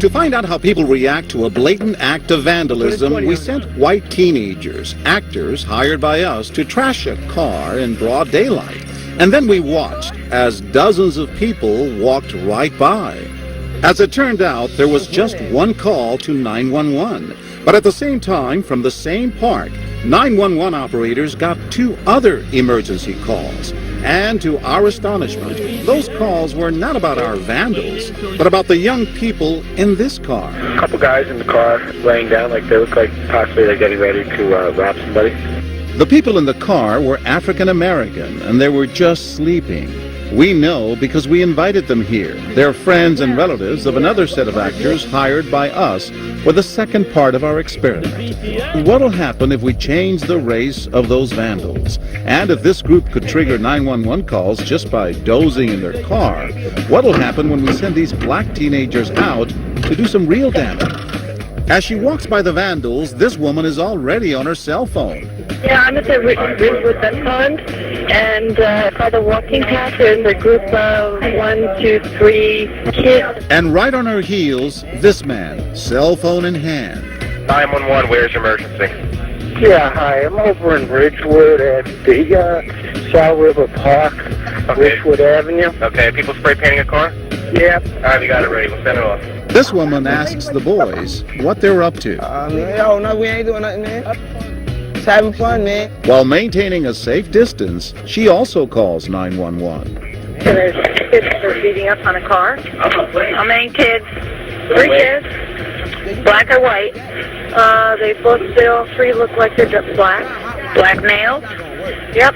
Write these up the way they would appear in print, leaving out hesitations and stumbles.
To find out how people react to a blatant act of vandalism, we sent white teenagers, actors hired by us, to trash a car in broad daylight. And then we watched as dozens of people walked right by. As it turned out, there was just one call to 911. But at the same time, from the same park, 911 operators got 2 other emergency calls. And to our astonishment, those calls were not about our vandals, but about the young people in this car. A couple guys in the car laying down, like they look like possibly they're getting ready to rob somebody. The people in the car were African American, and they were just sleeping. We know because we invited them here. They're friends and relatives of another set of actors hired by us for the second part of our experiment. What'll happen if we change the race of those vandals? And if this group could trigger 911 calls just by dozing in their car, what'll happen when we send these black teenagers out to do some real damage? As she walks by the vandals, this woman is already on her cell phone. Yeah, I'm at the Ridgewood Duck Pond, and by the walking path, there's a group of 1, 2, 3 kids. And right on her heels, this man, cell phone in hand. 911, where's your emergency? Yeah, hi. I'm over in Ridgewood at the South River Park, Ridgewood Avenue. Okay, people spray painting a car? Yep. All right, we got it ready. We'll send it off. This woman asks the boys what they're up to. No, we ain't doing nothing, man. Just having fun, man. While maintaining a safe distance, she also calls 911. There's kids that are beating up on a car. How many kids? 3 kids, black or white. They all 3 look like they're just black. Black males. Yep.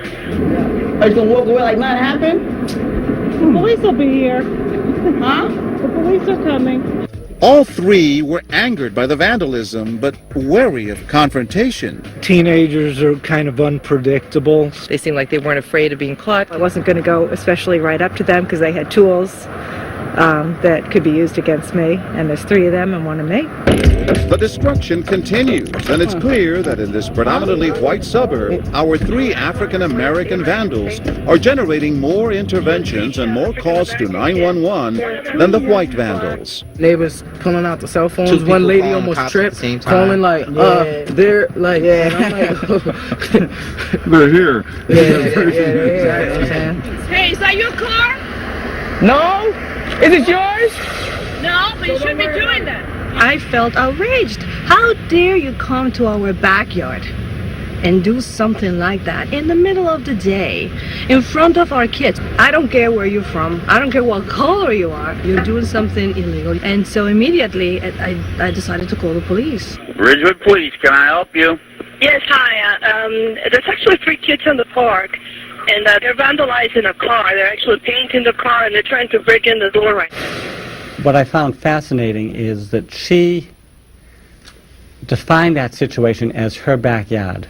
Are you gonna walk away like nothing happened? The police will be here. Huh? The police are coming. All 3 were angered by the vandalism, but wary of confrontation. Teenagers are kind of unpredictable. They seemed like they weren't afraid of being caught. I wasn't going to go especially right up to them because they had tools that could be used against me, and there's 3 of them and 1 of me. The destruction continues, and it's clear that in this predominantly white suburb, our 3 African-American vandals are generating more interventions and more calls to 911 than the white vandals. Neighbors pulling out the cell phones. One lady almost tripped, calling like, they're like, and I'm like, they're here. Hey, is that your car? no, is it yours? No, but you shouldn't be doing that. I felt outraged. How dare you come to our backyard and do something like that in the middle of the day in front of our kids? I don't care where you're from. I don't care what color you are. You're doing something illegal. And so immediately I decided to call the police. Ridgewood Police, can I help you? Yes, hi. There's actually 3 kids in the park, and they're vandalizing a car. They're actually painting the car, and they're trying to break in the door right now. What I found fascinating is that she defined that situation as her backyard.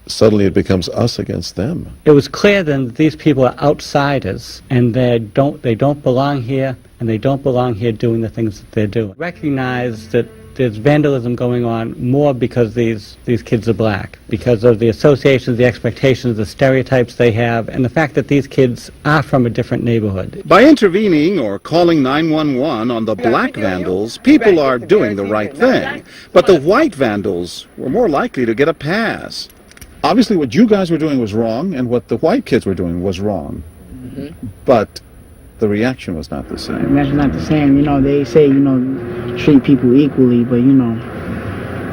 Suddenly it becomes us against them. It was clear then that these people are outsiders, and they don't belong here, and they don't belong here doing the things that they're doing. Recognize that there's vandalism going on more because these kids are black, because of the associations, the expectations, the stereotypes they have, and the fact that these kids are from a different neighborhood. By intervening or calling 911 on the black vandals, people are doing the right thing. But the white vandals were more likely to get a pass. Obviously what you guys were doing was wrong, and what the white kids were doing was wrong. But the reaction was not the same. That's not the same. You know, they say, treat people equally, but,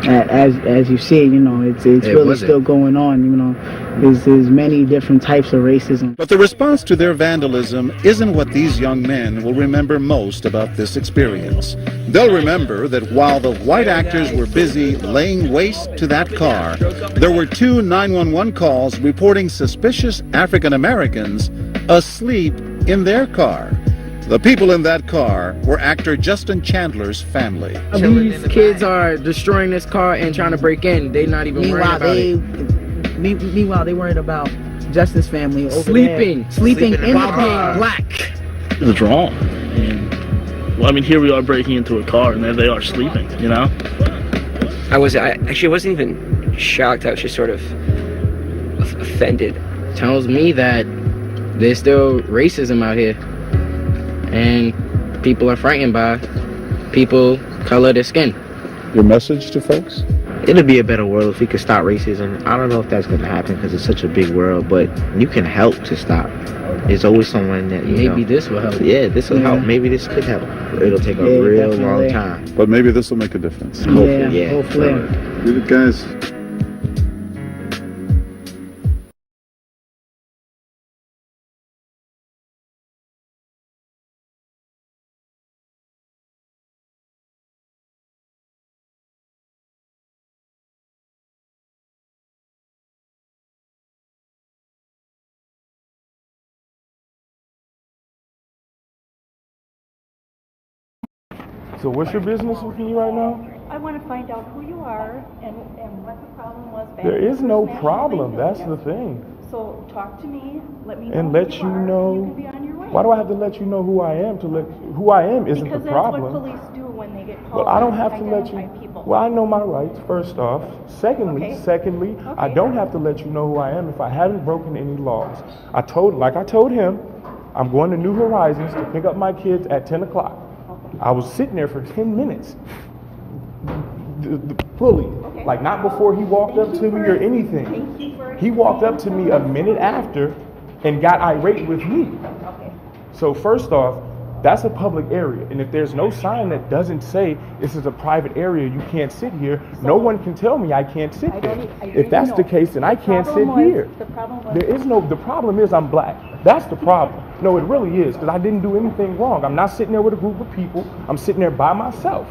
as you see, it's really still going on, There's many different types of racism. But the response to their vandalism isn't what these young men will remember most about this experience. They'll remember that while the white actors were busy laying waste to that car, there were 2 911 calls reporting suspicious African Americans asleep in their car. The people in that car were actor Justin Chandler's family. These kids are destroying this car and trying to break in. They're not even worried about it. Meanwhile, they worried about Justin's family Sleeping in while the car. Being black. It's wrong. Here we are breaking into a car, and there they are sleeping, I actually wasn't even shocked. I was just sort of offended. Tells me that there's still racism out here, and people are frightened by it. people color their skin. Your message to folks? It'll be a better world if we could stop racism. I don't know if that's going to happen because it's such a big world, but you can help to stop. There's always someone that Maybe this will help. Yeah, this will help. Maybe this could help. It'll take a real long time. But maybe this will make a difference. Hopefully, yeah. Hopefully. Good guys. So what's your business with me right now? I want to find out who you are and what the problem was back There in is no National problem. Labor That's Day. the thing. So talk to me, let me know And who let you you are, know. and you can be on your way. Why do I have to let you know who I am? Who I am isn't Because the that's problem. what police do when they get called. Well, I don't have to let you. identify people. Well, I know my rights. First off, secondly, I don't have to let you know who I am if I haven't broken any laws. I told him, I'm going to New Horizons to pick up my kids at 10 o'clock. I was sitting there for 10 minutes. Fully. Like not before he walked up to me or anything. He walked up to me a minute after and got irate with me. So first off, that's a public area. And if there's no sign that doesn't say this is a private area, you can't sit here, no one can tell me I can't sit there. If that's the case, then I can't sit here. The problem is I'm black. That's the problem. No, it really is, because I didn't do anything wrong. I'm not sitting there with a group of people. I'm sitting there by myself.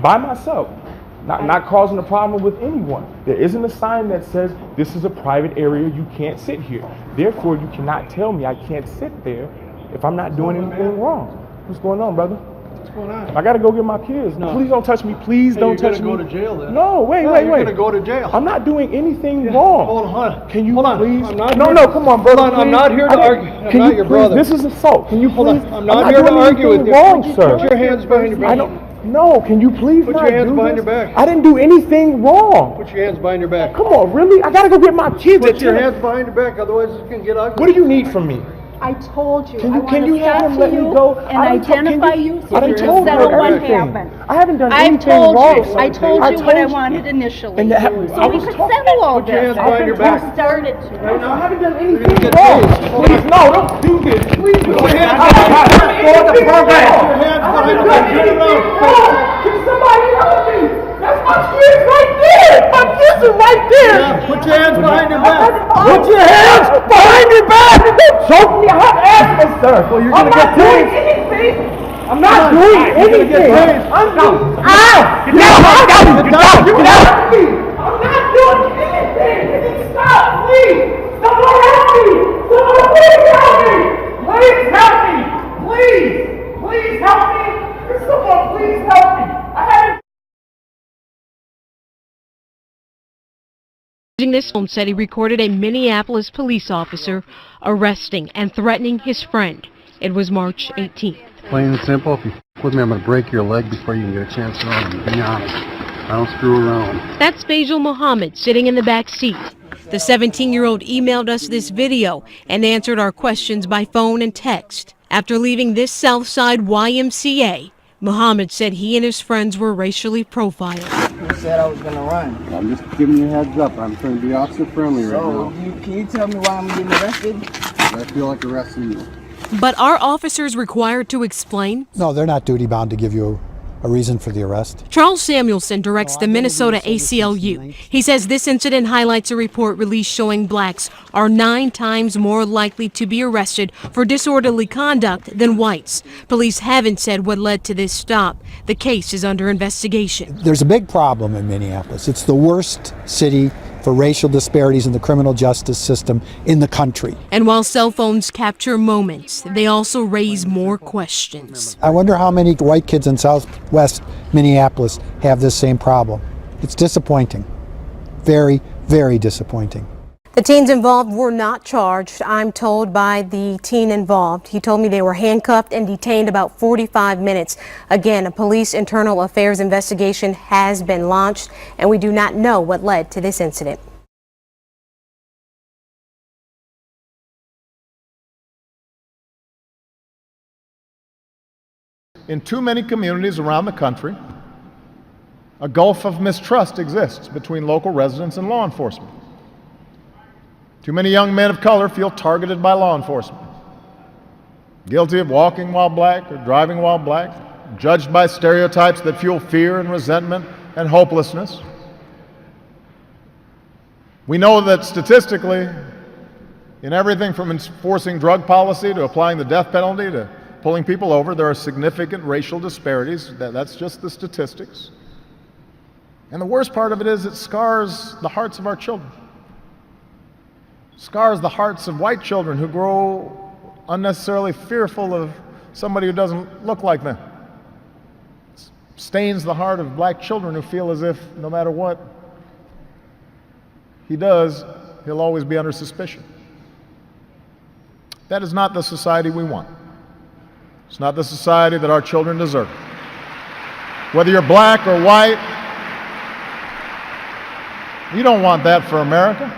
Not causing a problem with anyone. There isn't a sign that says this is a private area, you can't sit here. Therefore, you cannot tell me I can't sit there if I'm not doing anything wrong. What's going on, brother? What's going on? I gotta go get my kids. No. Please don't touch me. Please don't touch me. You're gonna go to jail then. No, wait. You're gonna go to jail. I'm not doing anything wrong. Hold on. Can you Hold on. please? I'm not No, come on, brother. Hold on. I'm not here to argue. I'm not your brother. This is assault. Can you please? Hold on. I'm not here to argue with you. Wrong, sir. Put your hands behind your back. No, can you please Put not your hands do behind this? your back. I didn't do anything wrong. Put your hands behind your back. Come on, really? I gotta go get my kids. Put your hands behind your back, otherwise it's gonna get ugly. What do you need from me? I told you. Can you have him let me go? And identify you so you can told her settle what everything. happened. I haven't done I've anything told wrong. you. I told you what I wanted initially. And So we could settle all Put your hands this. behind your back. Started to. I haven't done anything wrong. Please, no, don't do this. Please, Put your hands the program. behind your back. Can somebody help me? That's my kids right there. My kids are right there. Yeah, put your hands behind your back. Put your hands behind your back. Don't choke me. I have asthma, sir. Well, you're gonna get tased. I'm not doing anything. I'm not. Ow! Get down! Get down! You help me! I'm not doing anything. Stop, please. Someone help me. Someone please help me. Please help me. Please help me. Someone please help me. I haven't. This home said he recorded a Minneapolis police officer arresting and threatening his friend. It was March 18th. Plain and simple, if you with me, I'm going to break your leg before you can get a chance to run. Be honest. I don't screw around. That's Basil Muhammad sitting in the back seat. The 17-year-old emailed us this video and answered our questions by phone and text. After leaving this Southside YMCA, Muhammad said he and his friends were racially profiled. Who said I was gonna run? I'm just giving you a heads up. I'm trying to be officer friendly right now. Can you tell me why I'm getting arrested? I feel like arresting you. But are officers required to explain? No, they're not duty bound to give you a reason for the arrest. Charles Samuelson directs the Minnesota ACLU. He says this incident highlights a report released showing blacks are 9 times more likely to be arrested for disorderly conduct than whites. Police haven't said what led to this stop. The case is under investigation. There's a big problem in Minneapolis. It's the worst city for racial disparities in the criminal justice system in the country. And while cell phones capture moments, they also raise more questions. I wonder how many white kids in southwest Minneapolis have this same problem. It's disappointing. Very, very disappointing. The teens involved were not charged, I'm told, by the teen involved. He told me they were handcuffed and detained about 45 minutes. Again, a police internal affairs investigation has been launched, and we do not know what led to this incident. in too many communities around the country, a gulf of mistrust exists between local residents and law enforcement. Too many young men of color feel targeted by law enforcement, guilty of walking while black or driving while black, judged by stereotypes that fuel fear and resentment and hopelessness. We know that statistically, in everything from enforcing drug policy to applying the death penalty to pulling people over, there are significant racial disparities. That's just the statistics. And the worst part of it is it scars the hearts of our children. Scars the hearts of white children who grow unnecessarily fearful of somebody who doesn't look like them. Stains the heart of black children who feel as if no matter what he does, he'll always be under suspicion. That is not the society we want. It's not the society that our children deserve. Whether you're black or white, you don't want that for America.